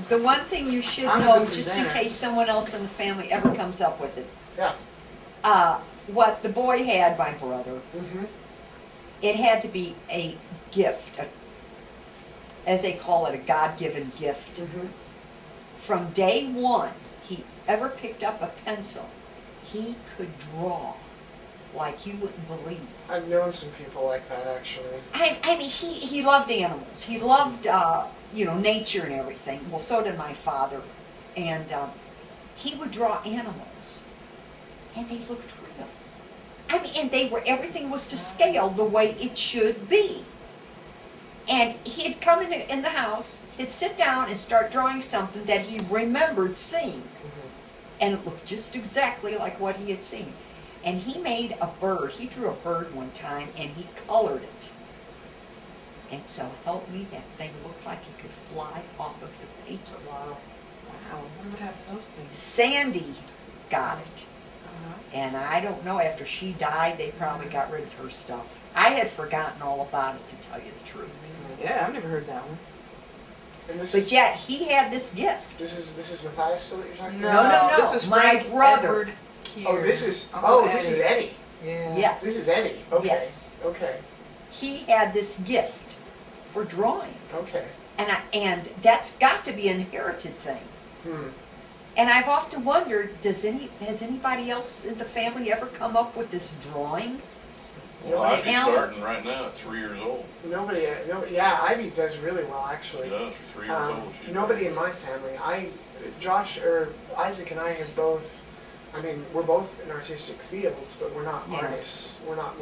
The one thing you should I'm a know, good just in presenter. case someone else in the family ever comes up with it, Yeah. what the boy had, my brother, Mm-hmm. it had to be a gift, as they call it, a God-given gift. Mm-hmm. From day one, he ever picked up a pencil, he could draw like you wouldn't believe. I've known some people like that, actually. I mean, he loved animals. He loved, nature and everything. Well, so did my father. And he would draw animals, and they looked real. I mean, and everything was to scale the way it should be. And he'd come in the house, he'd sit down and start drawing something that he remembered seeing. Mm-hmm. And it looked just exactly like what he had seen. And he made a bird. He drew a bird one time, and he colored it. And so help me, that thing looked like it could fly off of the paper. Wow. Wow, what would happen to those things? Sandy got it. Uh-huh. And I don't know, after she died, they probably got rid of her stuff. I had forgotten all about it, to tell you the truth. Yeah, I've never heard that one. And this But is, yet, he had this gift. this is Matthias still that you're talking No, about? No, this was my Frank brother. Edward Keir. Oh, this is Uncle this is Eddie. Yeah. Yes. This is Eddie. Okay. Yes. Okay. He had this gift for drawing. Okay. And that's got to be an inherited thing. Hmm. And I've often wondered, has anybody else in the family ever come up with this drawing? Well, Ivy's talent. starting right now at 3 years old. Nobody. Yeah, Ivy does really well, actually. She does. For 3 years old. She's Nobody doing in my family. Josh or Isaac and I have both. I mean, we're both in artistic fields, but we're not Yeah. artists. We're not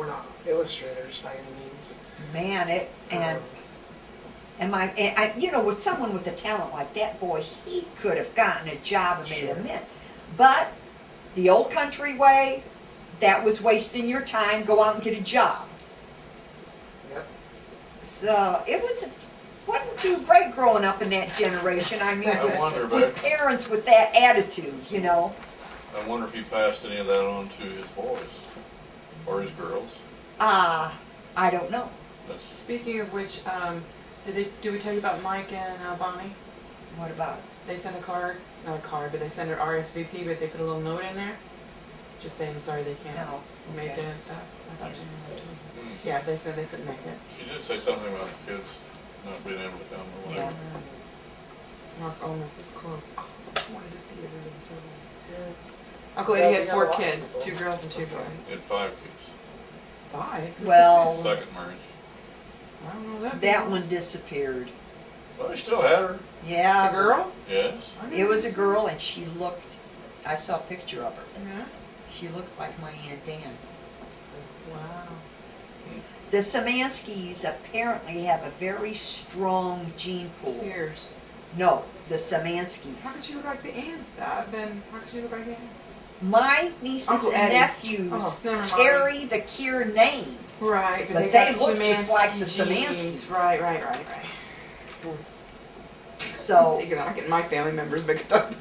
illustrators by any means. Man, with someone with a talent like that, boy, he could have gotten a job and made Sure. a mint. But the old country way, that was wasting your time. Go out and get a job. Yep. So it wasn't too great growing up in that generation. I mean, I wonder with about- parents with that attitude, I wonder if he passed any of that on to his boys or his girls. I don't know. That's Speaking of which, did we tell you about Mike and Bonnie? What about it? They sent not a card, but they sent her RSVP, but they put a little note in there, just saying sorry they can't No. make Okay. it and stuff. I thought you knew that too. Hmm. Yeah, they said they couldn't make it. She did say something about the kids not being able to come or whatever. Mark almost this close. Oh, I wanted to see everything so bad. Yeah. Uncle Yeah, Eddie we had got 4 a lot of kids, people. 2 girls and 2 Okay. boys. He had 5 kids. 5? Well, Second marriage. I don't know that. that one disappeared. Well, he still had her. Yeah. It's a girl? Yes. It was a girl, and she looked, I saw a picture of her. Yeah. She looked like my Aunt Dan. Wow. The Samanskys apparently have a very strong gene pool. Years. No, the How could Samanskys. she look like the aunts? Then how could she look like the aunt? My nieces Uncle and Eddie. nephews Oh, never mind. carry the Kier name. Right, But they they got look just like the Szymanski Szymanskys. genes. Right. So, I'm getting my family members mixed up.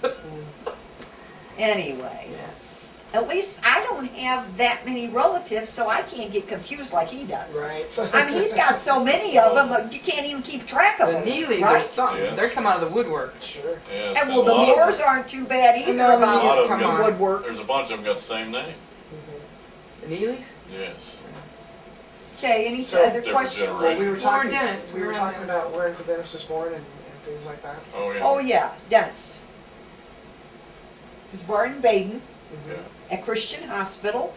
anyway, Yes. at least I don't have that many relatives, so I can't get confused like he does. Right. I mean, he's got so many of them, you can't even keep track of The them. Neelys right? are something. Yes. They're come out of the woodwork. Sure. Yeah. And well, the a lot of Moors them- aren't too bad either No, about a lot of the them got- woodwork. There's a bunch of them got the same name. Mm-hmm. The Neelys? Yes. Okay, any So, other different questions? generation. We were Or talking. Dennis. We were We're talking on about where Uncle Dennis was born and things like that. Oh yeah. Oh yeah, Dennis. He was born in Baden Mm-hmm. Yeah. at Christian Hospital.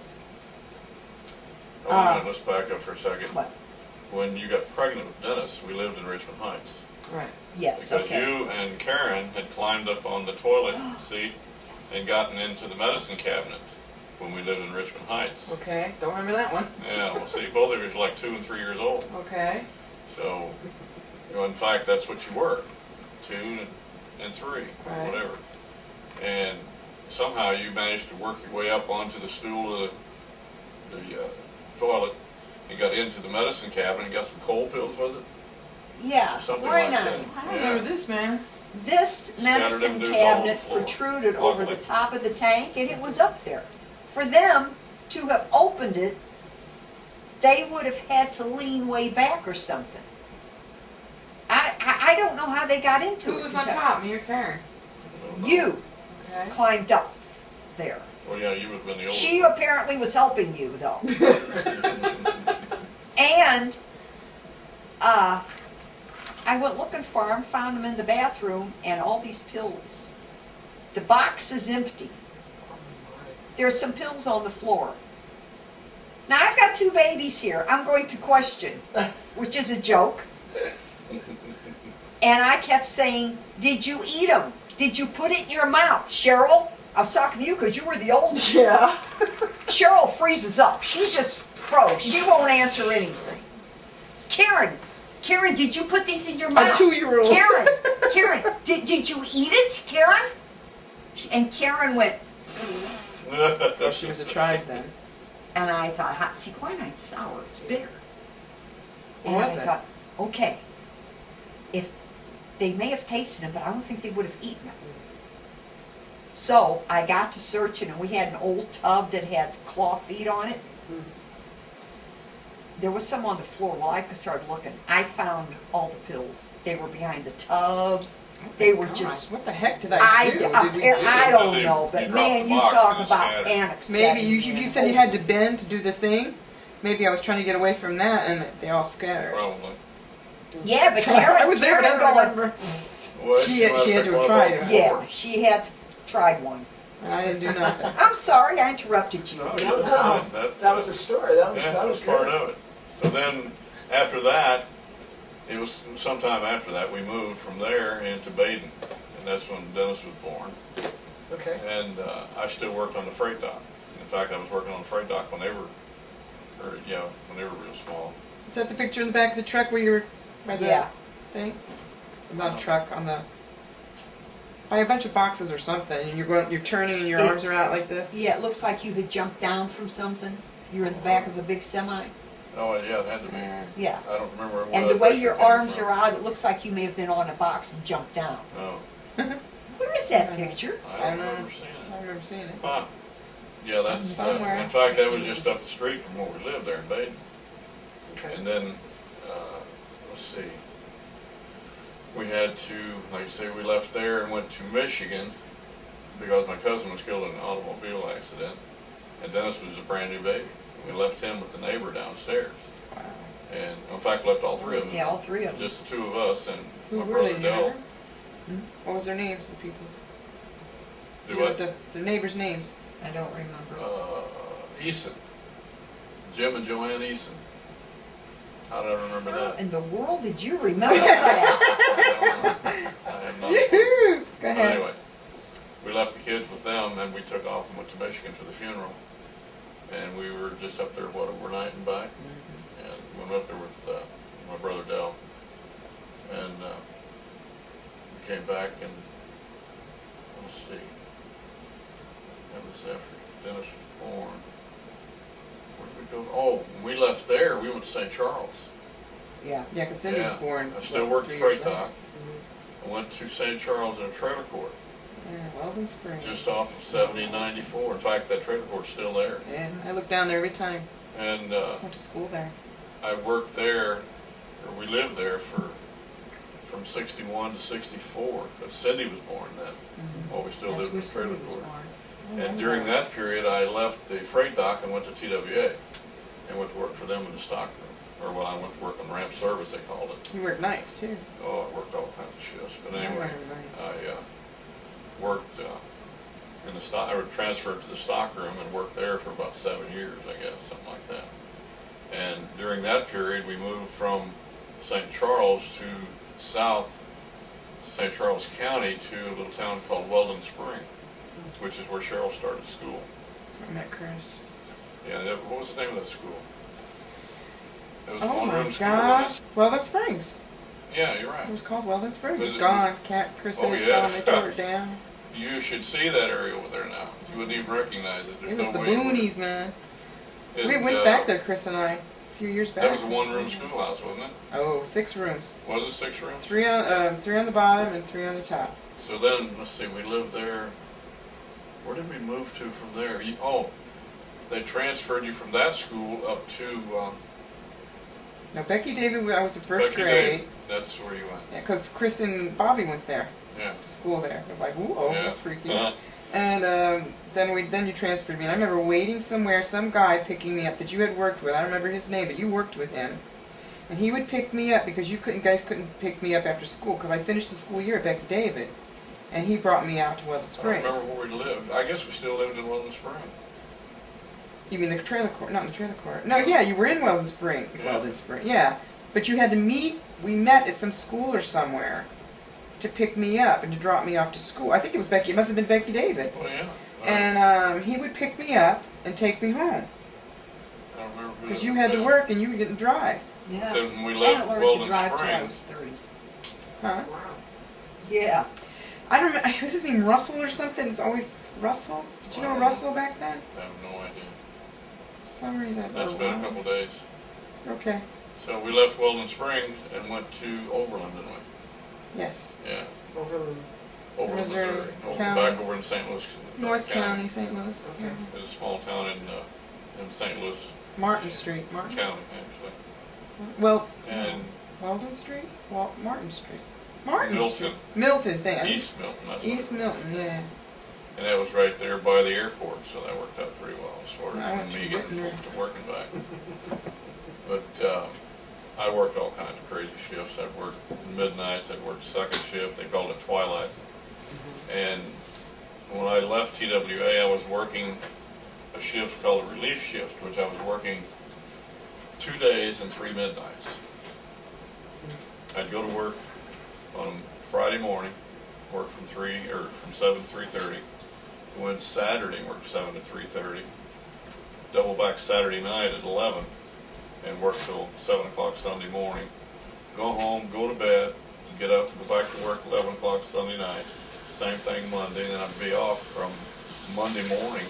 Oh, wait a minute, let's back up for a second. What? When you got pregnant with Dennis, we lived in Richmond Heights. Right. Yes, Because okay. you and Karen had climbed up on the toilet seat and gotten into the medicine cabinet when we lived in Richmond Heights. Okay. Don't remember that one. Yeah, well, see, both of you were like 2 and 3 years old. Okay. So, in fact, that's what you were, 2 and 3, Right. whatever. And somehow you managed to work your way up onto the stool of the toilet and got into the medicine cabinet and got some cold pills with it. Yeah, Something why like not? that. I don't Yeah. remember this, man. This medicine them dudes all cabinet over the floor. protruded over the Luckily. top of the tank, and it was up there. For them to have opened it, they would have had to lean way back or something. I I don't know how they got into it. Who was to on tell- top, me or Karen? You Okay. climbed up there. Well, yeah, you would have been the oldest. She apparently was helping you, though. And I went looking for them, found them in the bathroom, and all these pills. The box is empty. Oh There's some pills on the floor. Now, I've got 2 babies here I'm going to question, which is a joke. And I kept saying, did you eat them? Did you put it in your mouth? Cheryl, I was talking to you because you were the oldest. Yeah. Cheryl freezes up. She's just froze. She won't answer anything. Karen, did you put these in your mouth? A 2-year-old. Karen, did you eat it, Karen? And Karen went, Well, she was a tribe then. and I thought, hot, see, quinine's sour, it's bitter. What And was I it? thought, okay, if they may have tasted them, but I don't think they would have eaten them. So I got to searching, and we had an old tub that had claw feet on it. Hmm. There was some on the floor. Well, I started looking. I found all the pills. They were behind the tub. They were Gosh, just. what the heck did I I, do? d- Did we do? I don't You know, but dropped man, the you box talk and about scattered. panic. Maybe you, setting you in. said you had to bend to do the thing. Maybe I was trying to get away from that, and they all scattered. Probably. Yeah, but I Karen, was there, but I Karen don't going. remember. Well, She had must to have have one tried of it. those Yeah, boards. she had tried one. I didn't do nothing. I'm sorry, I interrupted you. Oh, No, yeah, no. That was the story. That was yeah, that was part good. of it. So then, after that, it was sometime after that we moved from there into Baden, and that's when Dennis was born. Okay. And I still worked on the freight dock. In fact, I was working on the freight dock when they were, when they were real small. Is that the picture in the back of the truck where you were by the Yeah. thing? Not truck, on the by a bunch of boxes or something, and you're turning and your arms are out like this. Yeah, it looks like you had jumped down from something. You're in the back of a big semi. Oh, yeah, it had to be. Yeah. Yeah. I don't remember where And that the way picture your came arms from. are out, it looks like you may have been on a box and jumped down. Oh, Where is that picture? I I don't know. remember seeing it. I remember seeing it. Huh. Yeah, that's, Somewhere. in fact, that was just up the street from where we lived there in Baden. Okay. And then, let's see, we had to, like I say, we left there and went to Michigan because my cousin was killed in an automobile accident, and Dennis was a brand new baby. We left him with the neighbor downstairs, Wow. and in fact left all 3 of us. Yeah, all 3 of them. Just the 2 of us and Who my were brother they? Do you Dell. remember? What was their names? The people's. Do You know, what? the neighbors' names. I don't remember. Eason. Jim and Joanne Eason. How did I remember How that? in the world did you remember that? I have not. Yoo-hoo! Go But ahead. anyway, we left the kids with them, and we took off and went to Michigan for the funeral. And we were just up there, overnight and back. And went up there with my brother Dell. And we came back, and let's see. That was after Dennis was born. Where did we go? Oh, when we left there, we went to St. Charles. Yeah. Yeah, because Cindy was Yeah. born. I still what, worked 3 at years Freight later? Dock. I went to St. Charles in a trailer court, Yeah, Weldon Springs. just off of 70 and 94. In fact, that trailer court's still there. Yeah, I look down there every time. And Went to school there. I worked there, or we lived there from 61 to 64. But Cindy was born then, while we still That's lived in where the trailer Cindy was court. born. And during that period, I left the freight dock and went to TWA, and went to work for them in the stock room, or I went to work on ramp service, they called it. You work nights too. Oh, I worked all kinds of shifts. But I anyway, remember nights. I worked in the stock. I was transferred to the stock room and worked there for about 7 years, I guess, something like that. And during that period, we moved from St. Charles to South St. Charles County to a little town called Weldon Spring, which is where Cheryl started school. That's where I met Chris. Yeah, what was the name of that school? It was Oh one my room school, wasn't gosh. Weldon Springs. it? Yeah, you're It right. was called Weldon Springs. Was It's it- gone. Chris Oh, said it's yeah. gone. They tore it down. You should see that area over there now. You wouldn't even recognize it. There's It was no the way you would. boonies, man. It, We went back there, Chris and I, a few years back. That was a one-room schoolhouse, wasn't it? Oh, 6 rooms. Was it 6 rooms? 3 on the bottom and 3 on the top. So then, let's see, we lived there. Where did we move to from there? They transferred you from that school up to No, Becky David, I was in first Becky grade. David, that's where you went. Yeah, because Chris and Bobby went there Yeah. to school there. I was like, whoa, Yeah. that's freaky. Uh-huh. And then you transferred me. And I remember waiting somewhere, some guy picking me up that you had worked with. I don't remember his name, but you worked with him. And he would pick me up because guys couldn't pick me up after school because I finished the school year at Becky David. And he brought me out to Weldon I don't Springs. remember where we lived. I guess we still lived in Weldon Spring. You mean the trailer court? Not in the trailer court. No, yeah, you were in Weldon Spring. Yeah. Weldon Spring, yeah. But you had to meet. We met at some school or somewhere to pick me up and to drop me off to school. I think it was Becky. It must have been Becky David. Well, yeah. And he would pick me up and take me home I don't remember. because you had to work and you didn't drive. Yeah. Then when we I left learned to Weldon drive till I Springs, was 30. Huh? Wow. Yeah. I don't remember. Was his name Russell or something? It's always Russell. Did you know Russell back then? I have no idea. For some reason, I That's thought, been a wow. couple days. Okay. So we left Weldon Springs and went to Overland, didn't we? Yes. Yeah. Overland. Overland, Missouri Missouri. County. Back over in St. Louis. North County, St. Louis. Okay. County. It's a small town in St. Louis Martin Street. Martin. County, actually. Well, And Weldon Street? Martin Street. Martin Milton. Street. Milton thing. East Milton. That's what East it was. Milton, yeah. And that was right there by the airport, so that worked out pretty well as far I as went me to getting Whitmer. to work and back. But I worked all kinds of crazy shifts. I'd worked midnights, I'd worked second shift, they called it twilight. And when I left TWA, I was working a shift called a relief shift, which I was working 2 days and 3 midnights. I'd go to work on Friday morning, work from 7 to 3:30. Go in Saturday, work 7 to 3:30. Double back Saturday night at 11, and work till 7 o'clock Sunday morning. Go home, go to bed, get up, go back to work 11 o'clock Sunday night. Same thing Monday, and then I'd be off from Monday morning.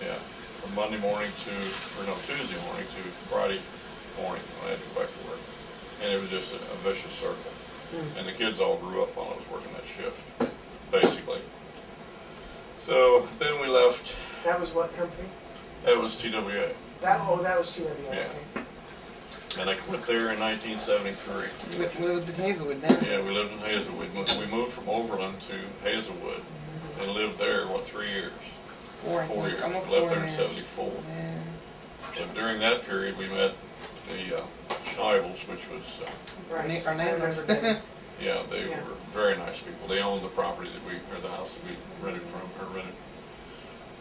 Yeah, from Monday morning Tuesday morning to Friday morning when I had to go back to work. And it was just a vicious circle. And the kids all grew up while I was working that shift, basically. So then we left. That was what company? That was TWA. That was TWA. Yeah. Okay. And I quit there in 1973. We lived in Hazelwood then. Yeah, we lived in Hazelwood. We moved from Overland to Hazelwood and lived there, 3 years? 4 years. Almost Left 4 there in years. 74. Yeah. So during that period, we met the Schneibels, which was, Right. Our I remember neighbors. that. yeah, they Yeah. were very nice people. They owned the property or the house that we rented from, or rented.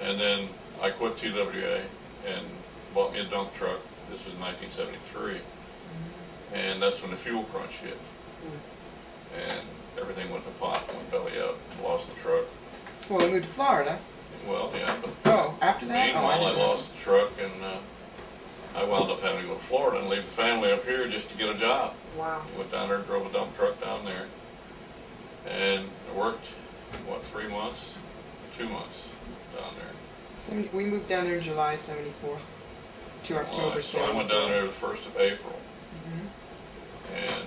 And then I quit TWA and bought me a dump truck. This was 1973. And that's when the fuel crunch hit. And everything went to pot, went belly up, lost the truck. Well, we moved to Florida. Well, yeah, but Oh, after that? meanwhile, I didn't know. lost the truck, and I wound up having to go to Florida and leave the family up here just to get a job. Wow. Went down there, drove a dump truck down there, and I worked, 3 months? 2 months down there. We moved down there in July of 74 to October So I went down there the 1st of April, and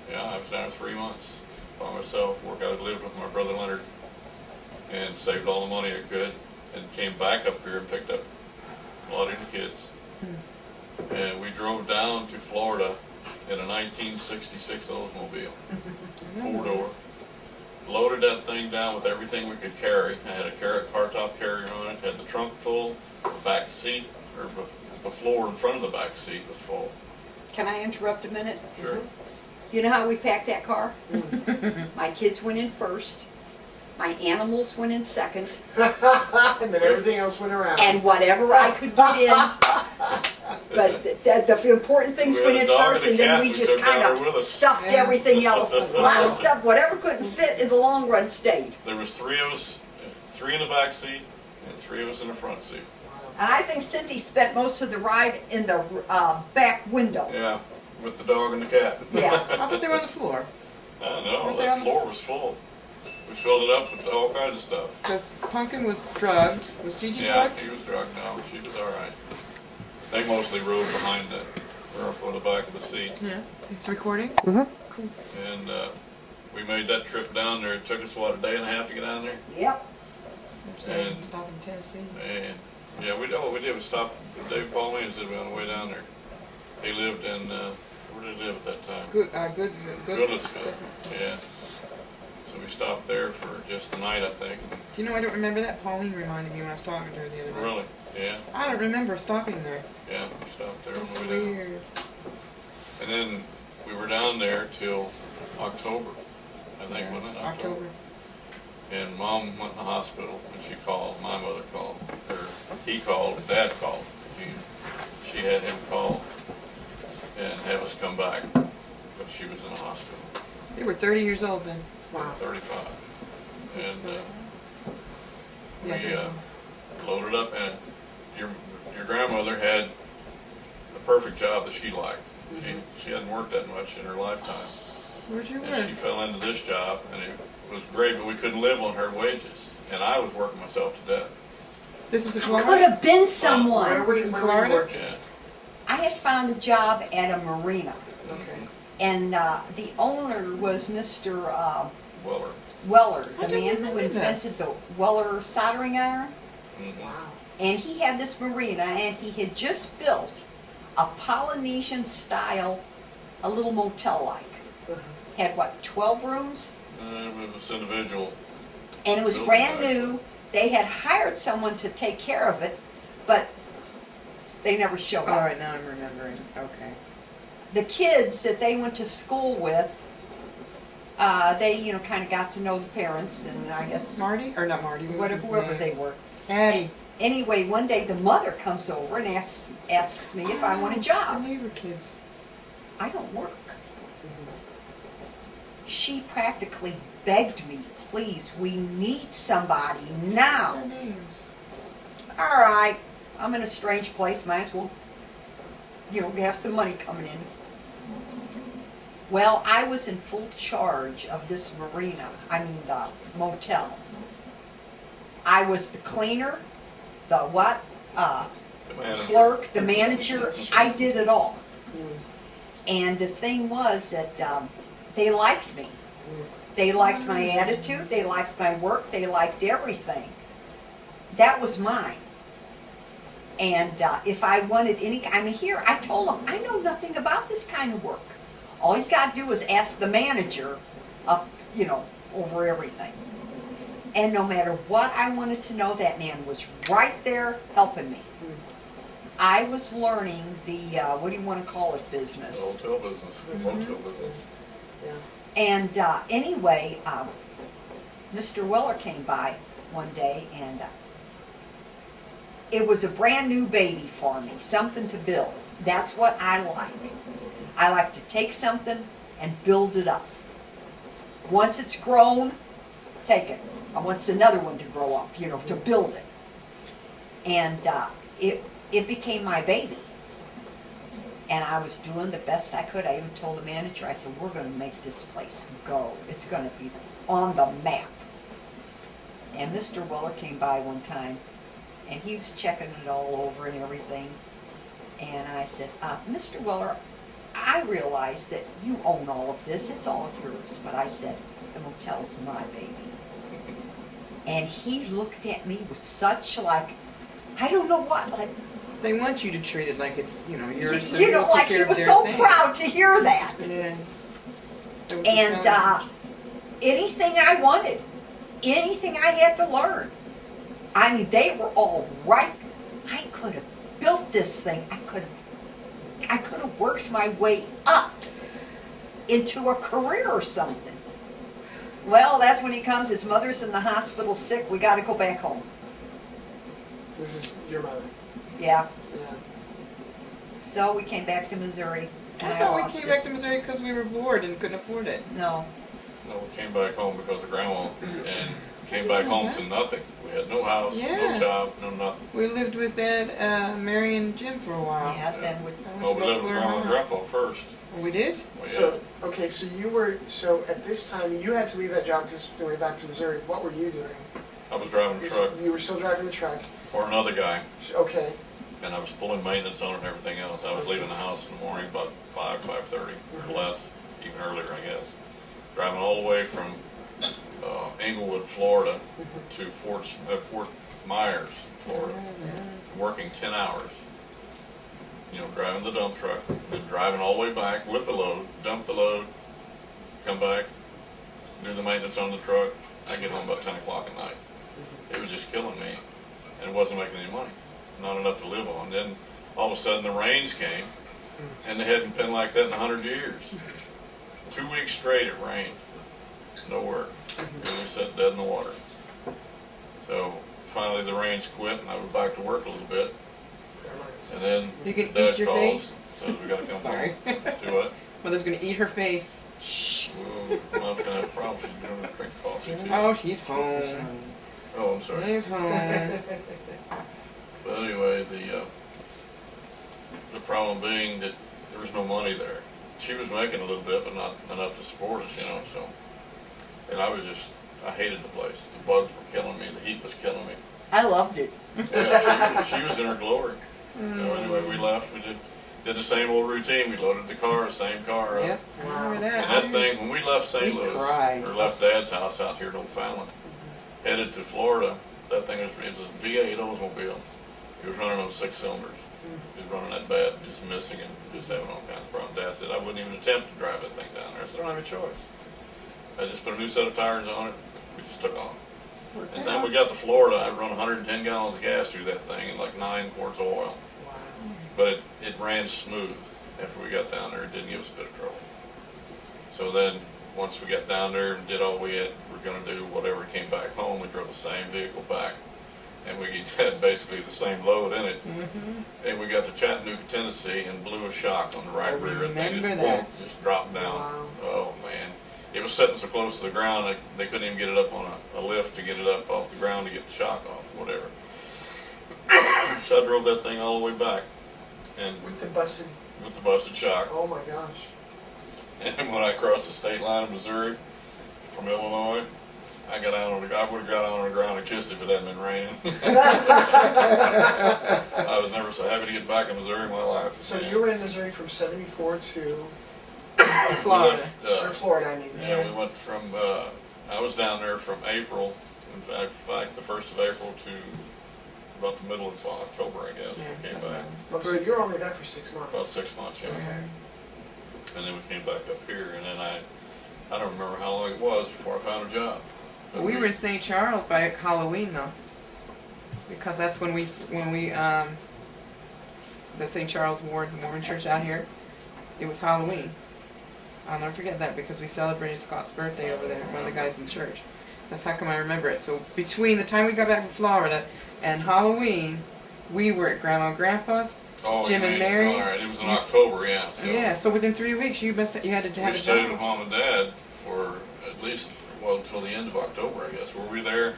yeah, I was down there 3 months by myself. I lived with my brother Leonard, and saved all the money I could, and came back up here and picked up Lottie and the kids. And we drove down to Florida in a 1966 Oldsmobile, 4-door. Loaded that thing down with everything we could carry. I had a car top carrier on it, had the trunk full, the back seat, or the floor in front of the back seat was full. Can I interrupt a minute? Sure. You know how we packed that car? My kids went in first. My animals went in second. And then everything else went around. And whatever I could get in. But the important things We went had in a dog first, and a and then cat we we just took down kind there with of us. stuffed Yeah. everything else. A lot of stuff, whatever couldn't fit in the long run stayed. There was 3 of us, 3 in the back seat, and 3 of us in the front seat. And I think Cynthia spent most of the ride in the back window. Yeah, with the dog and the cat. Yeah. I thought they were on the floor. I know, Weren't they that on- floor was full. We filled it up with all kinds of stuff. Because Pumpkin was drugged. Was Gigi Yeah, drugged? he was drugged now. She was all right. They mostly rode behind or up on the back of the seat. Yeah. It's recording? Mhm. Cool. And we made that trip down there. It took us, a day and a half to get down there? Yep. I'm staying And- stop in Tennessee. Man, Yeah, we did. We stopped. Dave Pauline said we on the way down there. He lived in where did he live at that time? Goodlettsville. Yeah. So we stopped there for just the night, I think. You know, I don't remember that. Pauline reminded me when I was talking to her the other day. Really? Yeah. I don't remember stopping there. Yeah, we stopped there on That's the way down. weird. And then we were down there till October, I think, Yeah, wasn't it? October. And Mom went in the hospital, and she called. My mother called. He called. Dad called. She had him call and have us come back, but she was in the hospital. They were 30 years old then. Wow. 35. And Yeah, we loaded up, and your grandmother had the perfect job that she liked. She hadn't worked that much in her lifetime. Where'd you work? And she fell into this job, and it was great, but we couldn't live on her wages. And I was working myself to death. This was a Could Florida? have been Where someone. were you Florida? working? Yeah. I had found a job at a marina, Okay. and the owner was Mr. Weller. Weller, I the don't man who remember invented the Weller soldering iron. Mm-hmm. Wow. And he had this marina, and he had just built a Polynesian style, a little motel-like. Uh-huh. Had what, 12 rooms? It was individual. And it was Building brand nice. new. They had hired someone to take care of it, but they never showed All up. right, now I'm remembering. Okay. The kids that they went to school with, they, kind of got to know the parents, and I guess Marty? Or not Marty. What was his whoever name? they were. Hattie. Anyway, one day the mother comes over and asks me if I want a The job. neighbor kids. I don't work. She practically begged me, please, we need somebody now. Their names. All right, I'm in a strange place, might as well, have some money coming in. Well, I was in full charge of this marina, the motel. I was the cleaner, the what, The manager. clerk, the manager, I did it all. And the thing was that they liked me. They liked my attitude, they liked my work, they liked everything. That was mine. And if I wanted here, I told them, I know nothing about this kind of work. All you got to do is ask the manager up, over everything. And no matter what I wanted to know, that man was right there helping me. I was learning the, what do you want to call it, business. Hotel business. Motel business. Yeah. And anyway, Mr. Weller came by one day, and it was a brand new baby for me, something to build. That's what I like. I like to take something and build it up. Once it's grown, take it. I want another one to grow up, to build it. And it became my baby. And I was doing the best I could. I even told the manager, I said, we're going to make this place go. It's going to be on the map. And Mr. Weller came by one time, and he was checking it all over and everything. And I said, Mr. Weller, I realize that you own all of this. It's all yours. But I said, the motel's my baby. And he looked at me with such I don't know what, They want you to treat it like it's, yours. So he you'll take he care of was their so thing. proud to hear that. Yeah. That was And the anything I wanted, anything I had to learn, they were all right. I could have built this thing. I could have worked my way up into a career or something. Well, that's when he comes. His mother's in the hospital sick. We got to go back home. This is your mother. Yeah. Yeah. So we came back to Missouri, and I I thought lost we came it. back to Missouri because we were bored and couldn't afford it. No. No, we came back home because of Grandma, and came back home to nothing. We had no house, Yeah. no job, no nothing. We lived with Dad, Mary and Jim for a while. Yeah, then with I went Well, to we lived with Grandma and Grandma. Grandpa first. Oh, we did? Well, So, okay, so at this time, you had to leave that job because you were back to Missouri. What were you doing? I was driving the truck You were still driving the truck. for another guy, Okay. and I was pulling maintenance on it and everything else. I was leaving the house in the morning about 5:30, or less, even earlier, I guess. Driving all the way from Englewood, Florida, to Fort Myers, Florida, working 10 hours. You know, driving the dump truck, then driving all the way back with the load, dump the load, come back, do the maintenance on the truck. I get home about 10 o'clock at night. It was just killing me, and it wasn't making any money, not enough to live on. Then all of a sudden the rains came, and they hadn't been like that in 100 years. 2 weeks straight it rained, no work. And we sat dead in the water. So finally the rains quit, and I went back to work a little bit. And then You can Dad eat your calls, face? says we gotta come Sorry. home. Do what? Mother's gonna eat her face. Shh. Well, Mom's gonna have a problem. She's gonna drink coffee too. Oh, he's home. Oh, I'm sorry. He's home. But anyway, the problem being that there was no money there. She was making a little bit, but not enough to support us, you know. So, and I hated the place. The bugs were killing me. The heat was killing me. I loved it. Yeah, she was in her glory. So anyway, we left. We did the same old routine. We loaded the car, same car up. Yep. I remember And that. that thing, when we left St. We Louis, cried. or left Dad's house out here in O'Fallon, headed to Florida, that thing it was a V8 Oldsmobile. It was running on 6 cylinders. It was running that bad, just missing and just having all kinds of problems. Dad said, I wouldn't even attempt to drive that thing down there. I said, I don't have a choice. I just put a new set of tires on it. We just took off. And then we got to Florida, I run 110 gallons of gas through that thing and like 9 quarts of oil. Wow. But it ran smooth after we got down there. It didn't give us a bit of trouble. So then, once we got down there and did all we were going to do, whatever, came back home, we drove the same vehicle back. And we had basically the same load in it. And we got to Chattanooga, Tennessee, and blew a shock on the right I rear. And they remember just, that. boom, just dropped down. Wow. Oh, man. It was sitting so close to the ground, they couldn't even get it up on a lift to get it up off the ground to get the shock off, whatever. So I drove that thing all the way back. And With the busted. with the busted shock. Oh my gosh. And when I crossed the state line of Missouri from Illinois, I would have got on the ground and kissed it if it hadn't been raining. I was never so happy to get back in Missouri in my life. So you were in Missouri from '74 to Florida. or Florida, I mean. Yeah, we went from, I was down there from April, in fact, the 1st of April to about the middle of October, I guess, we came back. Oh, so you were only there for 6 months. About 6 months, yeah. Okay. And then we came back up here, and then I don't remember how long it was before I found a job. But We were in St. Charles by Halloween though, because that's when we the St. Charles Ward, the Mormon church out here, it was Halloween. I'll never forget that because we celebrated Scott's birthday over there, one of the guys in the church. That's how come I remember it. So between the time we got back from Florida and Halloween, we were at Grandma and Grandpa's. Oh, Jim you and mean- Mary's. All right, it was in October, yeah. So Yeah, so within 3 weeks you had to we have a stayed job. with Mom and Dad for at least, well, until the end of October, I guess. Were we there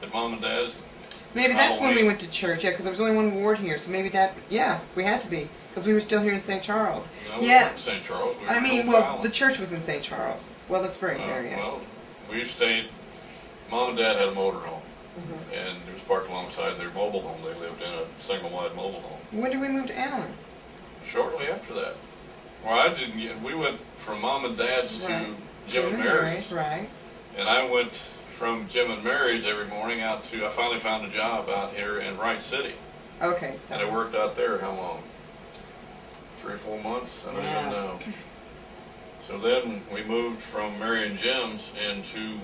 at Mom and Dad's? Maybe that's when we Halloween. went to church, yeah, because there was only one ward here, so maybe that, yeah, we had to be, because we were still here in St. Charles. No, we Yeah. weren't in St. Charles. We were I in mean, well, O'Fallon. the church was in St. Charles, Weather Springs Oh, area. well, we stayed, Mom and Dad had a motor home, Mm-hmm. and it was parked alongside their mobile home. They lived in a single-wide mobile home. When did we move to Allen? Shortly after that. Well, I didn't get, we went from Mom and Dad's to Right. Jim and Mary's. Right. And I went from Jim and Mary's every morning out to, I finally found a job out here in Wright City. Okay. And I worked out there, how long? 3 or 4 months? I don't Wow. even know. So then we moved from Mary and Jim's into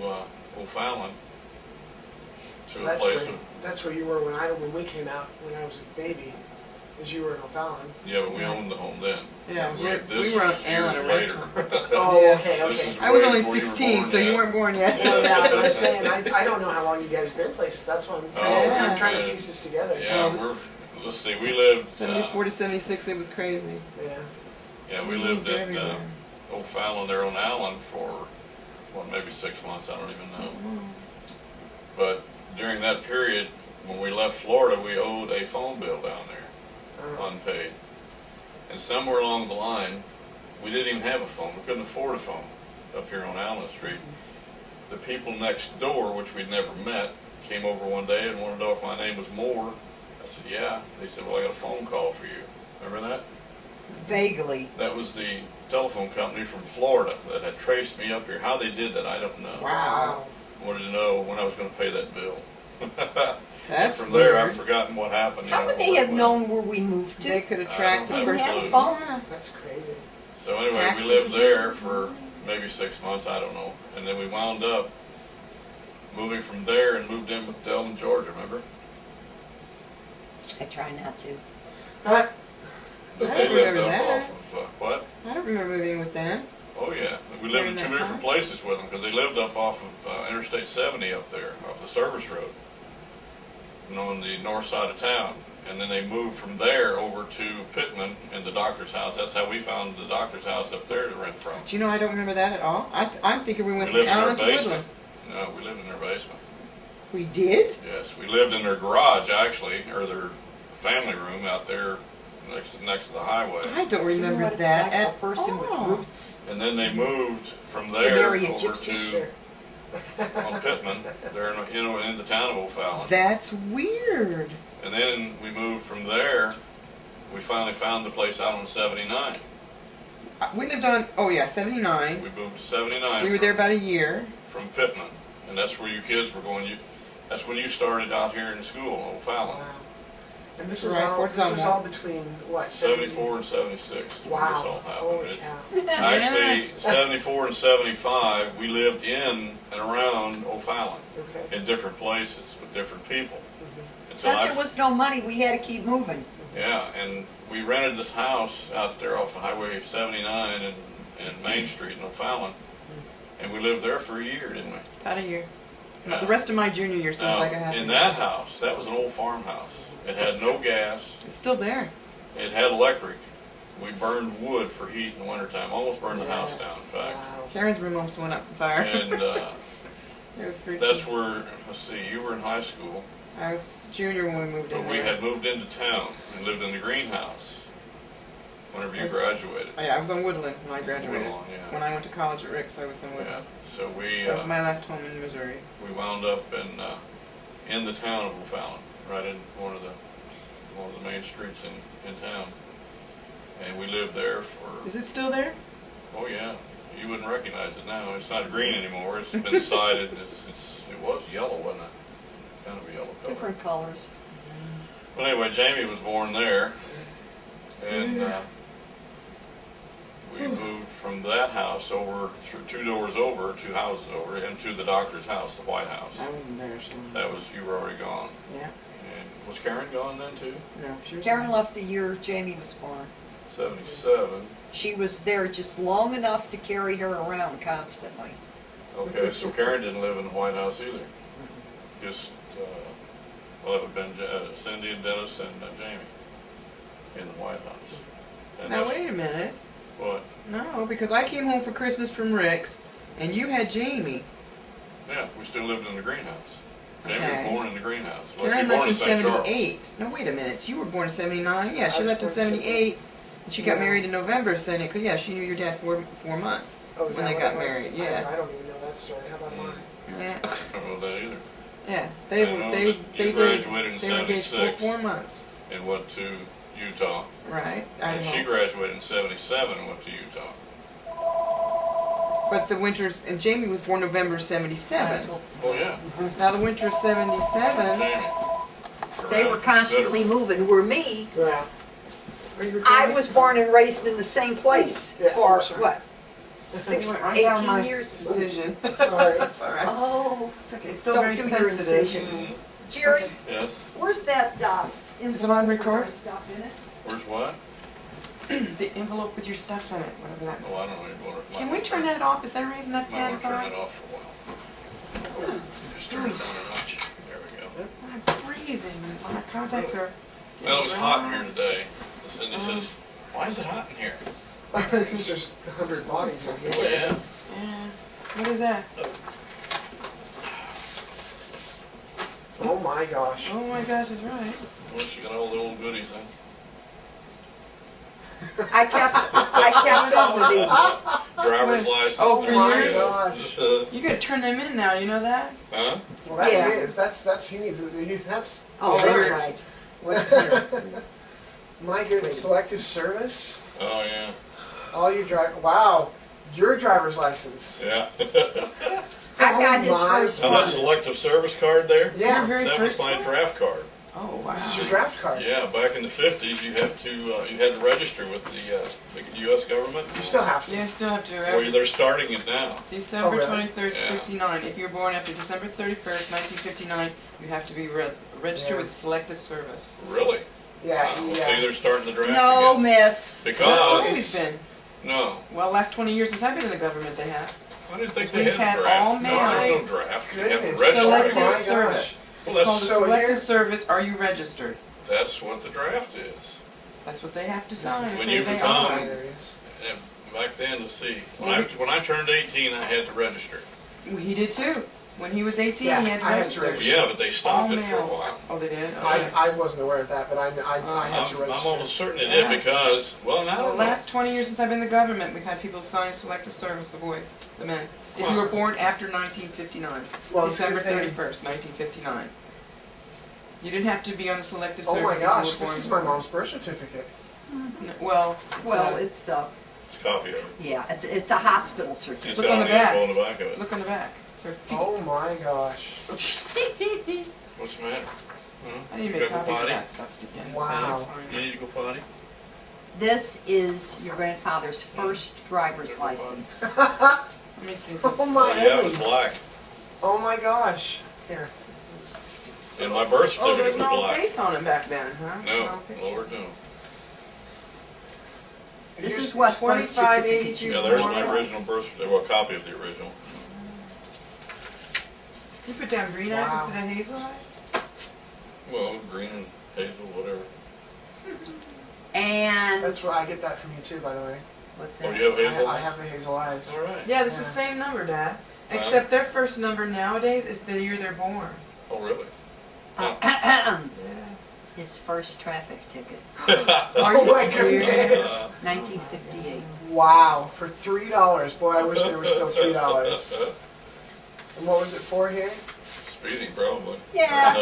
O'Fallon to a That's place where, of, that's where you were when we came out when I was a baby, is you were in O'Fallon. yeah, but we owned the home then. Yeah, This we were on is Allen years and later. Oh, Yeah. okay, This okay. is I was way only before you were 16, born so you yet. weren't born yet. Well, yeah, but I'm saying, I don't know how long you guys been places. That's why I'm trying, Oh, I'm trying to yeah. piece this together. Yeah, Well, let's see, we lived, 74 to 76, it was crazy. Yeah. yeah, we We lived moved at everywhere. O'Fallon there on Allen for, well, maybe 6 months, I don't even know. Mm-hmm. But during that period, when we left Florida, we owed a phone bill down there, unpaid. And somewhere along the line, we didn't even have a phone. We couldn't afford a phone up here on Allen Street. The people next door, which we'd never met, came over one day and wanted to know if my name was Moore. I said, yeah. They said, well, I got a phone call for you. Remember that? Vaguely. That was the telephone company from Florida that had traced me up here. How they did that, I don't know. Wow. I wanted to know when I was going to pay that bill. That's from there, weird. I've forgotten what happened. How would they have known where we moved to? They could have tracked the I don't person. have a phone. Yeah. That's crazy. So anyway, Taxes we lived or there for maybe 6 months, I don't know. And then we wound up moving from there and moved in with Delvin, Georgia, remember? I try not to. Huh? But I they don't lived remember up that. off of, what? I don't remember moving with them. Oh yeah, we lived During in two that different time? places with them because they lived up off of Interstate 70 up there, off the service road, on the north side of town. And then they moved from there over to Pittman in the doctor's house. That's how we found the doctor's house up there to rent from. Do you know I don't remember that at all? I'm thinking we went We from lived in their Allen to basement. Woodland. No, we lived in their basement. We did? Yes, we lived in their garage actually, or their family room out there next to the highway. I don't Do you know remember what it's that like, at a person all. with roots? And then they moved from there marry a over gypsy. to Sure. on Pittman. They're in the town of O'Fallon. That's weird. And then we moved from there. We finally found the place out on 79. We lived on, 79. We moved to 79. We were there about a year. from Pittman, and that's where you kids were going. That's when you started out here in school, O'Fallon. Wow. And this was Right, all. Fort This was Sumner. all between what? 74 and 76. When Wow. This all happened. Holy cow. Actually, 74 and 75, we lived in and around O'Fallon Okay. in different places with different people. Mhm. And so Since there was no money, we had to keep moving. yeah, and we rented this house out there off of Highway 79 and Main Street in O'Fallon, and we lived there for a year, didn't we? About a year. Yeah. The rest of my junior year seems Now, like I have. in that house, that was an old farmhouse. It had no gas. It's still there. It had electric. We burned wood for heat in the wintertime. Almost burned the house down, in fact. Wow. Karen's room almost went up in fire. And It was freaky. that's where, let's see, you were in high school, I was junior when we moved in but we there. had moved into town and lived in the greenhouse whenever you Yes. graduated. Oh, yeah, I was on Woodland when I graduated. Woodlawn, yeah. When I went to college at Rick's, I was on Yeah, Woodland. so we That was my last home in Missouri. we wound up in the town of O'Fallon, right in one of the main streets in town, and we lived there for. Is it still there? Oh yeah, you wouldn't recognize it now. It's not green anymore. It's been sided. It was yellow, wasn't it? Kind of a yellow color. Different colors. But anyway, Jamie was born there, and we moved from that house over through 2 doors over, 2 houses over, into the doctor's house, the White House. I wasn't there, so. That was you were already gone. Yeah. And was Karen gone then too? No, she was. Karen left the year Jamie was born. 77. She was there just long enough to carry her around constantly. Okay, so Karen didn't live in the White House either. Just, well, it would have been Cindy and Dennis and Jamie in the White House. And Now that's- wait a minute. What? No, because I came home for Christmas from Rick's, and you had Jamie. Yeah, we still lived in the greenhouse. Jamie Okay. was born in the greenhouse. Well, she Karen was born left in in St. Charles. 78. No, wait a minute. So you were born in 79? Yeah, I she was left in born in 78. And she got Yeah. married in November of 78. 'Cause, yeah, she knew your dad 4 months. Oh, is When that they what got it was? married, yeah. I don't even know that story. How about mine? Yeah. I don't know that either. Yeah. I know that you graduated in they were engaged for 76. 4 months. And went to Utah. Right. And she Idaho. graduated in 77 and went to Utah. But the winters, and Jamie was born November of 77. Oh, yeah. Now the winter of 77. Jamie. They were constantly moving. Where me, Yeah. Are you I recording? was born and raised in the same place Yeah, for, I'm sorry. what, Write down my 18 years? Decision. Sorry. It's all right. Oh, It's okay. It's still Don't very do your sensitive. incision. Mhm. Jerry, Yes. where's that, Is it on record? Stuff in it? Where's what? The envelope with your stuff in it, whatever that Oh, I means. don't know. You want to- Can we turn that off? Is there a reason that Might want fan's to turn on? it off for a while. Just turn it down a notch. There we go. I'm freezing. My contacts are. Well, it was getting hot in dry. here today. Cindy says, why is it hot in here? Because there's 100 bodies in Oh, here. yeah. Yeah. What is that? Oh my gosh. Oh my gosh, it's right. Well, she got all the old goodies, huh? I kept all of these. Driver's license. Oh, there for you yours? go. Gosh. You gotta turn them in now. You know that? Huh? Well, that's Yeah. his. That's he needs. That's. Oh, yours. that's right. What's here? My goodness, selective service. Oh, yeah. All your drive. Wow, your driver's license. Yeah. I've got his my first Now one. that selective service card there, Yeah. Your very that was first my one? draft card. Oh, wow. This is your draft card. Yeah, back in the 50s, you had to register with the U.S. government. You still have to. You still have to Well, they're starting it now. December Oh, really? 23rd, Yeah. 59. If you're born after December 31st, 1959, you have to be registered Yeah. with Selective Service. Really? Yeah, Wow. yeah. See, they're starting the draft No, again. miss. That's Because always been. no, Well, last 20 years since I've been in the government, they have. I didn't think We've they had had a draft. all No, male- there's no draft. You have to Goodness. register. Selective Oh my gosh. Service. Well, It's called the so Selective here- Service. Are you registered? That's what the draft is. That's what they have to This sign. is- and When say you they become- are. Hilarious. And back then, let's see. When I turned 18, I had to register. Well, he did too. When he was 18, Yeah, he had to I had to register. register. Yeah, but they All stopped it for a males. while. Oh, they did? Oh, I wasn't aware of that, but I had to I'm register. almost certain it Yeah. did because, well, now I The don't know. last 20 years since I've been in the government, we've had people sign Selective Service, the boys, the men. If you were born after 1959, Well, it's a December good thing. 31st, 1959. You didn't have to be on the Selective Oh Service. my if you gosh, were born this is my mom's birth certificate. Well, Well, it's it's It's a copy of it. yeah, it's a hospital It's certificate. Look got on an the back. info on the back of it. look on the back. It's her feet. Oh my gosh. What's the matter? Huh? I need to You make gotta go copies of potty? that stuff again. Wow. You need to go potty? This is your grandfather's first driver's license. Let me see this. Oh my Yeah, it was heavens. black. Oh my gosh. Here. And my birth Oh, certificate there's was no black. face on it back then, huh? No, picture. Lord, no. This Here's- is what birth 2582 certificates You Yeah, used there's to my look original birth certificate, well, a copy of the original. You put down green eyes Wow. instead of hazel eyes? Well, green and hazel, whatever. And That's where I get that from you too, by the way. what's Oh, that? you have hazel? I have the hazel eyes. All right. Yeah, this is Yeah. the same number, Dad. Except their first number nowadays is the year they're born. Oh, really? Yeah. His first traffic ticket, Are Oh you my serious? goodness. 1958. Wow, for $3. Boy, I wish there was still $3. And what was it for here? Speeding, probably. Yeah.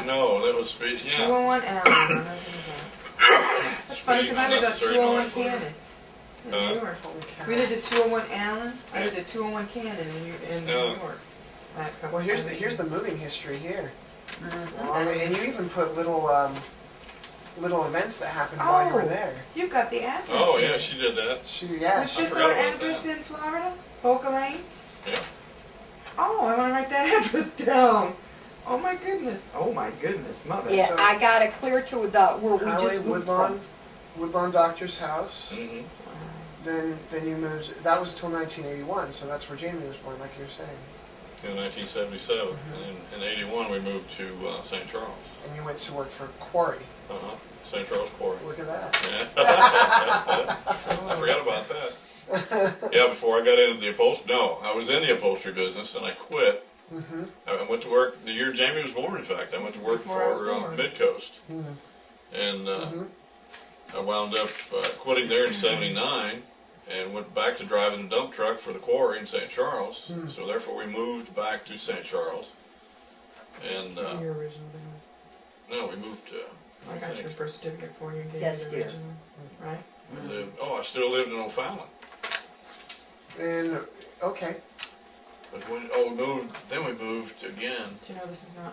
No, that was speeding, yeah. 201 Allen. That's funny because I lived at Unnecessary 201 noise, Cannon in Huh? New York. Holy cow. We lived at 201 Allen. I lived at 201 Cannon in New Yeah. York. Well, here's the moving history here, Mhm. and you even put little events that happened while you were Oh. there. You got the address. Oh, here. yeah, she did that. Yeah. Was I this forgot our about address that. in Florida? Boca Lane? Yeah. Oh, I want to write that address down. Oh my goodness. Oh my goodness, mother. Yeah, So- I got it clear to the where we Highway just moved Woodlawn Doctor's house. Mm-hmm. Then you moved. That was till 1981, so that's where Jamie was born, like you were saying. In 1977. And in 81, we moved to St. Charles. And you went to work for Quarry. Uh-huh. St. Charles Quarry. Look at that. Yeah. I forgot about that. Yeah, before I got into the upholstery, no, I was in the upholstery business and I quit. Mm-hmm. I went to work the year Jamie was born, in fact. I went to work Before I was for born. Midcoast. Mm-hmm. And Mm-hmm. I wound up quitting there in 79 and went back to driving a dump truck for the quarry in St. Charles. Hmm. So therefore we moved back to St. Charles. And Your original. no, we moved I got your birth certificate for you and gave Yes, you the dear. original. Right? we lived, I still lived in O'Fallon. And okay. But then we moved again. Do you know this is not.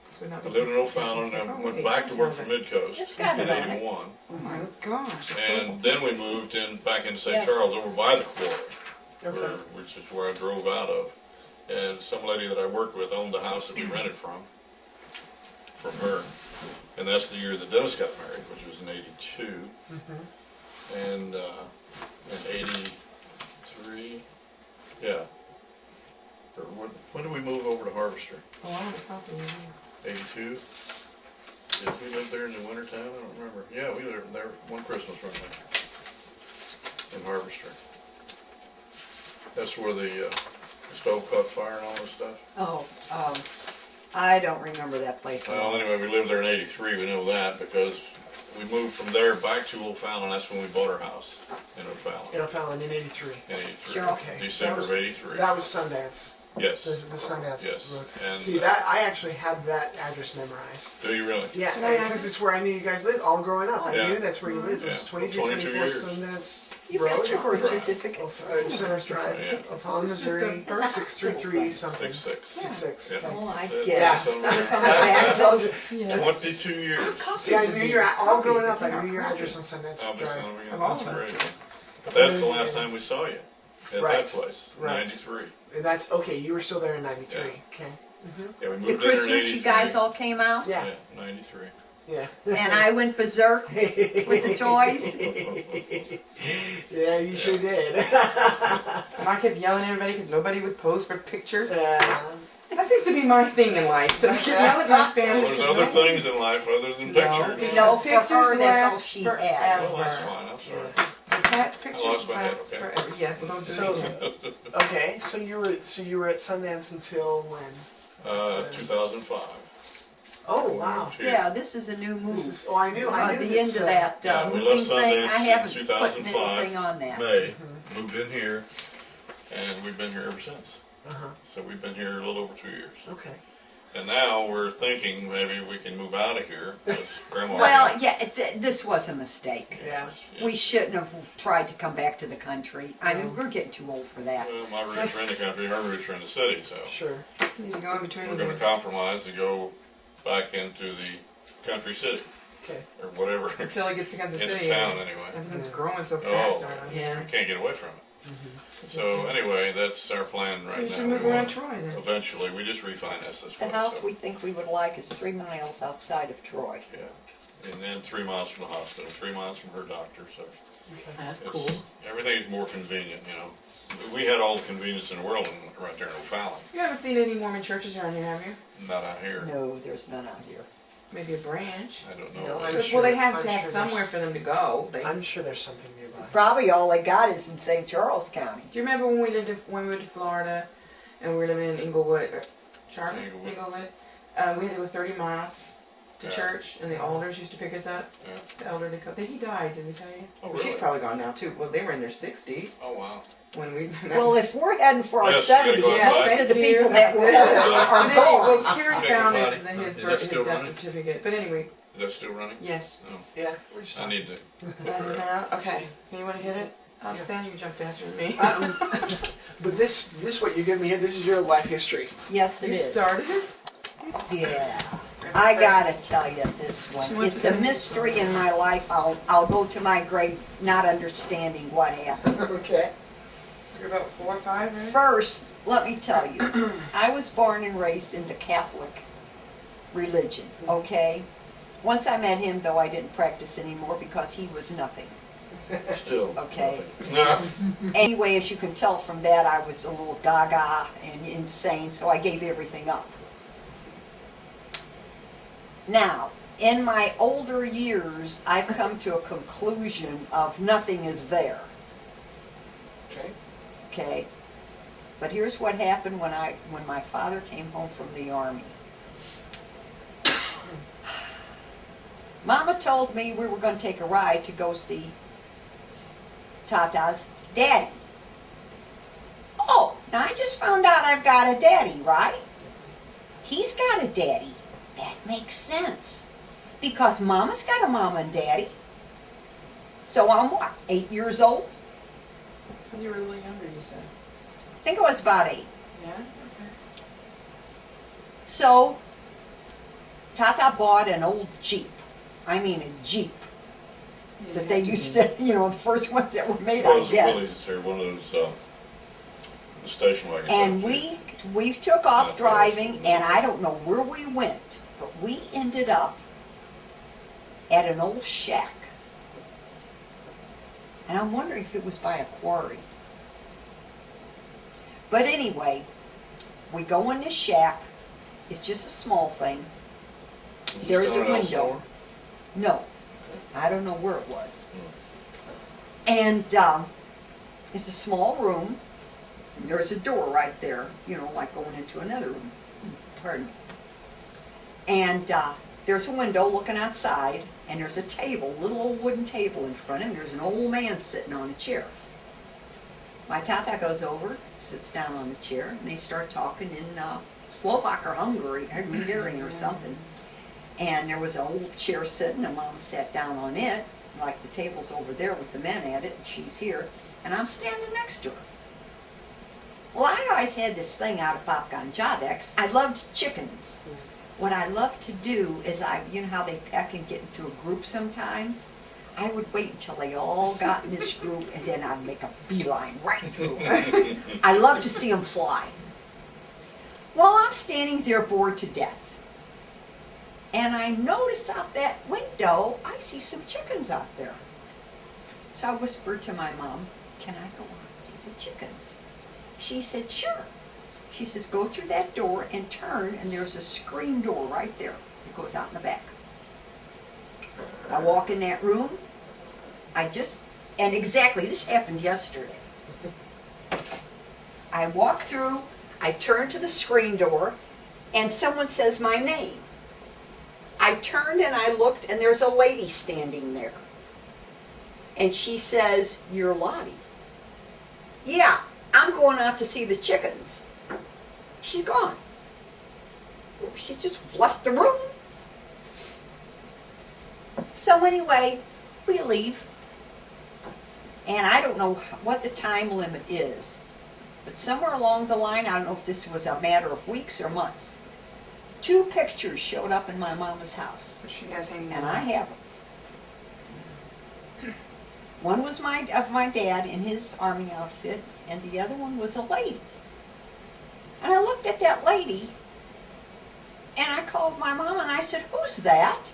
This would not I be lived in considered- O'Fallon and I Oh, went wait, back to work for that's Midcoast It's got in it on it. 81. Oh my gosh. it's And then we moved back into St. Yes. Charles over by the quarry, Okay. which is where I drove out of. And some lady that I worked with owned the house that we rented from her. And that's the year that Dennis got married, which was in 82. Mm-hmm. And in 83, yeah. Or when did we move over to Harvester? Oh, I want a copy of these. 82? Did we live there in the wintertime? I don't remember. Yeah, we lived there one Christmas right there in Harvester. That's where the stove caught fire and all this stuff. Oh, I don't remember that place at Well, all. anyway, we lived there in 83. We know that because we moved from there back to O'Fallon. That's when we bought our house in O'Fallon In O'Fallon in '83. in 83. Sure. Okay. December That was- of 83. That was Sundance. Yes. The Sundance Yes. Road. And, See, that I actually had that address memorized. Do you really? Yeah, Can I because it's where I knew you guys lived all growing up. I Yeah. knew that's where you lived. It was Yeah. 23, 22 24 years. Sundance You've Road. got your birth Right. certificate. Center's Drive, Yeah. upon This is just Missouri, a birth 633 something. 6'6". 66. Yeah. Okay. Oh, I That's- get Yeah. it. so So it's on that- the I back. told you. Yes. 22 years. See, I knew your all growing up. I Yeah. knew your address on Sundance I'll be Drive. son Of all That's of us. great. But that's the last time we saw you at Right. that place. Right. 93. And that's okay. You were still there in '93. Yeah. Okay. Yeah, we The moved in in Christmas 83. you guys all came out, Yeah. Yeah, 93. Yeah. and I went berserk with the toys. Yeah, you sure did. And I kept yelling at everybody because nobody would pose for pictures. That seems to be my thing in life. To keep yelling at my family. Well, there's 'cause other nobody- things in life other than No. pictures. No, for Pictures her, that's all last she forever. has. Well, that's fine. I'm sorry. Pictures lost my head, last okay. forever. Yes, well, don't do So- it again. Okay, so you were at Sundance until when? 2005. Oh wow. Here. Yeah, this is a new move. This is. Oh, I knew. I knew. The end of that Yeah, we moving left thing, Sundance I in haven't put 2005, anything on that. May, moved in here, and we've been here ever since. Uh huh. So we've been here a little over 2 years. Okay. And now we're thinking maybe we can move out of here because Grandma. Well, yeah, this was a mistake. Yeah. We shouldn't have tried to come back to the country. I mean, we're getting too old for that. Well, my roots are in the country, her roots are in the city, so Sure. You need to go in between we're the going to compromise to go back into the country city Okay. or whatever. until it becomes a In city. town, anyway. Everything's growing so Oh, fast around yeah. here. You can't get away from it. So anyway, that's our plan So right you now. should We move around want- Troy then. Eventually, we just refinance this The one. house so, we think we would like is 3 miles outside of Troy. yeah, and then 3 miles from the hospital, 3 miles from her doctor. So Okay. That's it's, cool. everything's more convenient, you know. We had all the convenience in the world right there in O'Fallon. You haven't seen any Mormon churches around here, have you? Not out here. No, there's none out here. Maybe a branch. I don't No, know. I'm Well, sure- they have I'm to have sure somewhere there's- for them to go. I'm sure there's something nearby. Probably all they got is in St. Charles County. Do you remember when we went to Florida and we were living in Inglewood, Charlotte? Inglewood. We had to go 30 miles to Yeah. church, and the elders used to pick us up. Yeah. The elder to come. He died, didn't we tell you? Oh, She's really? probably gone now too. Well, they were in their 60s Oh, wow. when we. Well, if we're heading for our Yes, you gotta 70s, go most outside. of the people that were Yeah. are But anyway, gone. well, Karen Okay, found Lottie. his, his, Is birth, it still his death running? certificate. But anyway, Is that still running? yes. Yeah. We're just I talking. need to. Now, okay. You want to hit it? Yeah. Stan, you can jump faster than me. But this what you give me here. This is your life history. Yes, it You is. started it? Yeah. I gotta tell you this She one. wants It's to a tell you mystery in my life. I'll go to my grave not understanding what happened. Okay. You're about 4 or 5, right? First, let me tell you, I was born and raised in the Catholic religion, okay? Once I met him, though, I didn't practice anymore because he was nothing. Still. Okay. nothing. Anyway, as you can tell from that, I was a little gaga and insane, so I gave everything up. Now, in my older years, I've come to a conclusion of nothing is there, Okay. okay? But here's what happened when my father came home from the army. Mama told me we were going to take a ride to go see Tata's daddy. Oh, now I just found out I've got a daddy, right? He's got a daddy. That makes sense. Because Mama's got a mama and daddy. So I'm what, 8 years old? When you were a little younger, you said. I think I was about 8. Yeah? Okay. So, Tata bought an old Jeep. I mean a Jeep. That they used to, the first ones that were made, I Those guess. Willys are one of those the station wagons. And we took off driving, and I don't know where we went, but we ended up at an old shack. And I'm wondering if it was by a quarry. But anyway, we go in this shack. It's just a small thing. There's a window. No, I don't know where it was. And it's a small room. There's a door right there, like going into another room. Pardon me. And there's a window looking outside, and there's a table, little old wooden table in front, and there's an old man sitting on a chair. My tata goes over, sits down on the chair, and they start talking in Slovak or Hungarian or something. And there was an old chair sitting, and Mom sat down on it, like the table's over there with the men at it, and she's here, and I'm standing next to her. Well, I always had this thing out of Popcorn Jadex. I loved chickens. What I loved to do is you know how they peck and get into a group sometimes? I would wait until they all got in this group, and then I'd make a beeline right through them. I love to see them fly. Well, I'm standing there bored to death. And I notice out that window, I see some chickens out there. So I whispered to my mom, can I go out and see the chickens? She said, sure. She says, go through that door and turn, and there's a screen door right there. It goes out in the back. I walk in that room. And exactly, this happened yesterday. I walk through, I turn to the screen door, and someone says my name. I turned and I looked, and there's a lady standing there. And she says, you're Lottie. Yeah, I'm going out to see the chickens. She's gone. She just left the room. So anyway, we leave. And I don't know what the time limit is, but somewhere along the line, I don't know if this was a matter of weeks or months, 2 pictures showed up in my mama's house. So she has hanging And on. I have them. One was of my dad in his army outfit, and the other one was a lady. And I looked at that lady, and I called my mama, and I said, who's that?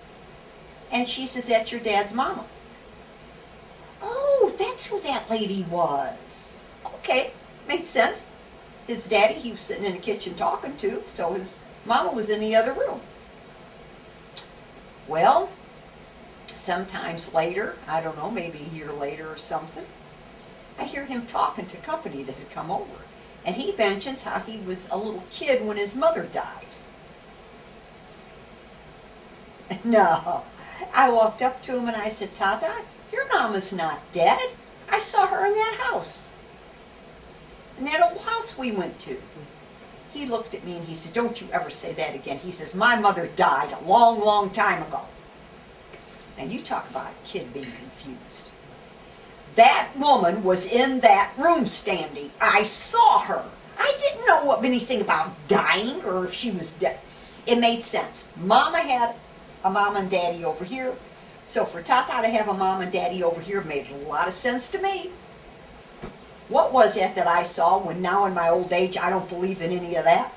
And she says, that's your dad's mama. Oh, that's who that lady was. Okay, made sense. His daddy, he was sitting in the kitchen talking to, so his mama was in the other room. Well, sometimes later, I don't know, maybe a year later or something, I hear him talking to company that had come over. And he mentions how he was a little kid when his mother died. No. I walked up to him and I said, Tata, your mama's not dead. I saw her in that house. In that old house we went to. He looked at me and he said, don't you ever say that again. He says, my mother died a long, long time ago. Now you talk about a kid being confused. That woman was in that room standing. I saw her. I didn't know anything about dying or if she was dead. It made sense. Mama had a mom and daddy over here. So for Tata to have a mom and daddy over here made a lot of sense to me. What was it that I saw when now in my old age I don't believe in any of that?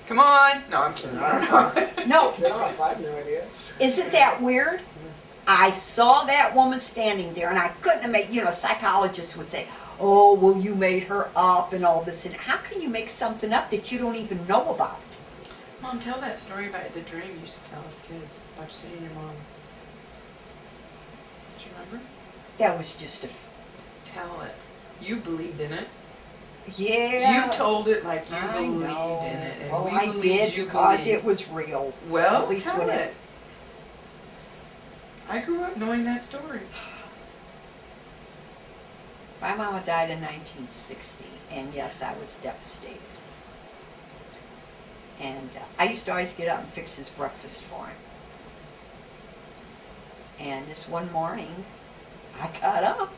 Come on. No, I'm kidding. No. No, I have no idea. Isn't that weird? I saw that woman standing there, and I couldn't have made, psychologists would say, oh, well, you made her up and all this. And how can you make something up that you don't even know about? Mom, tell that story about the dream you used to tell us kids about seeing your mom. Do you remember? That was just a... Tell it. You believed in it. Yeah. You told it like you I believed know. in it. And Oh, we I believed did you because believed. it was real. Well, At least tell when it. I grew up knowing that story. My mama died in 1960, and yes, I was devastated. And I used to always get up and fix his breakfast for him. And this one morning, I got up.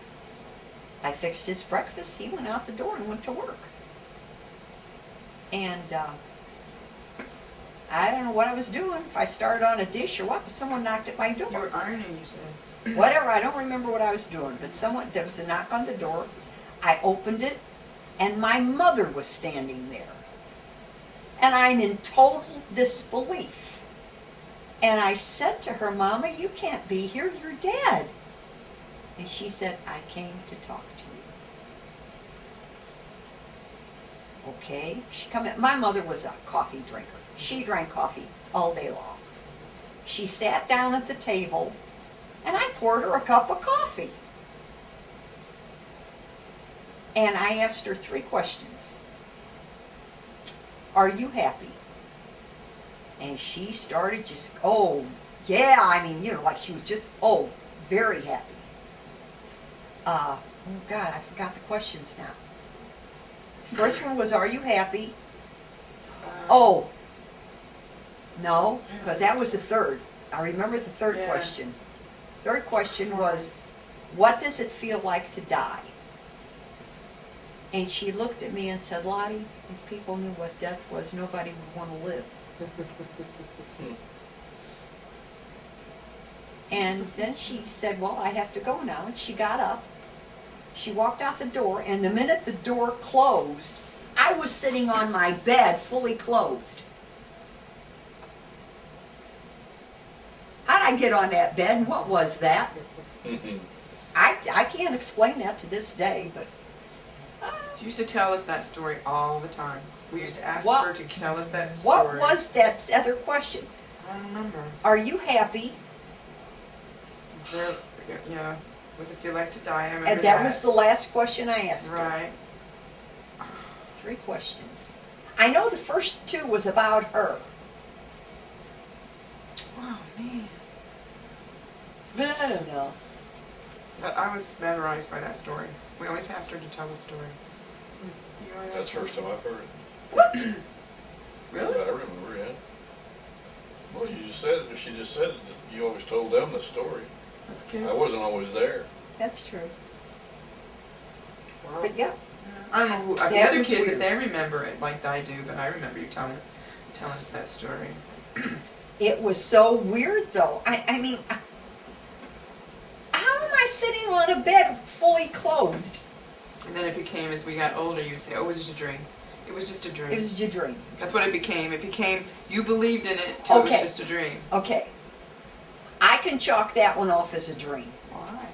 I fixed his breakfast. He went out the door and went to work. And I don't know what I was doing, if I started on a dish or what, but someone knocked at my door. You were ironing, you said. Whatever, I don't remember what I was doing, but there was a knock on the door. I opened it, and my mother was standing there. And I'm in total disbelief. And I said to her, Mama, you can't be here, you're dead. And she said, I came to talk to you. Okay, my mother was a coffee drinker. She drank coffee all day long. She sat down at the table, and I poured her a cup of coffee. And I asked her 3 questions. Are you happy? And she started just, oh, yeah, like she was just, oh, very happy. Oh God, I forgot the questions now. First one was, are you happy? Oh. No, because that was the third. I remember the third Yeah. question. Third question was, what does it feel like to die? And she looked at me and said, Lottie, if people knew what death was, nobody would want to live. And then she said, well, I have to go now. And she got up. She walked out the door, and the minute the door closed, I was sitting on my bed, fully clothed. How'd I get on that bed, and what was that? I can't explain that to this day, but... She used to tell us that story all the time. We used to ask What- her to tell us that story. What was that other question? I don't remember. Are you happy? Is there, yeah. What's it feel like to die? I remember And that was the last question I asked her. Right. 3 questions. I know the first 2 was about her. Wow, man. But I don't know. But I was memorized by that story. We always asked her to tell the story. You know That's the first time I've heard it. What? Really? I remember, yeah. Well, you just said it. She just said it. That you always told them the story. As kids. I wasn't always there. That's true. Wow. But yeah, I don't know who, the That other was kids, weird. if they remember it like I do, but I remember you telling us that story. it was so weird though. I mean, how am I sitting on a bed fully clothed? And then it became, as we got older, you'd say, oh, it was just a dream. It was just a dream. It was a dream. That's what it became. It became, you believed in it till it Okay. was just a dream. Okay. I can chalk that one off as a dream. Why?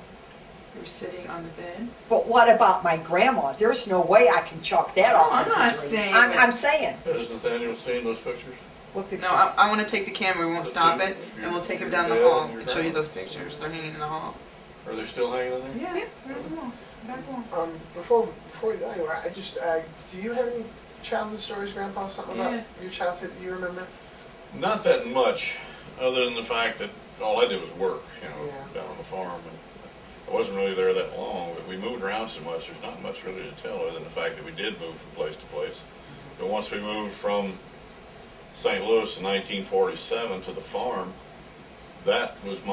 You were sitting on the bed? But what about my grandma? There's no way I can chalk that off I'm as not a dream. saying I'm, that- I'm saying. Has Nathaniel seen those pictures? What pictures? No, I want to take the camera. We won't The stop two- it, and we'll take them your down the dad hall and your and show you those grandma. pictures. They're hanging in the hall. Are they still hanging in there? Yeah, they're in the wall. Back wall. Before we go anywhere, I just, do you have any childhood stories, Grandpa? Something Yeah. about your childhood that you remember? Not that much, other than the fact that all I did was work, Yeah. down on the farm. And I wasn't really there that long, but we moved around so much, there's not much really to tell other than the fact that we did move from place to place. But once we moved from St. Louis in 1947 to the farm, that was my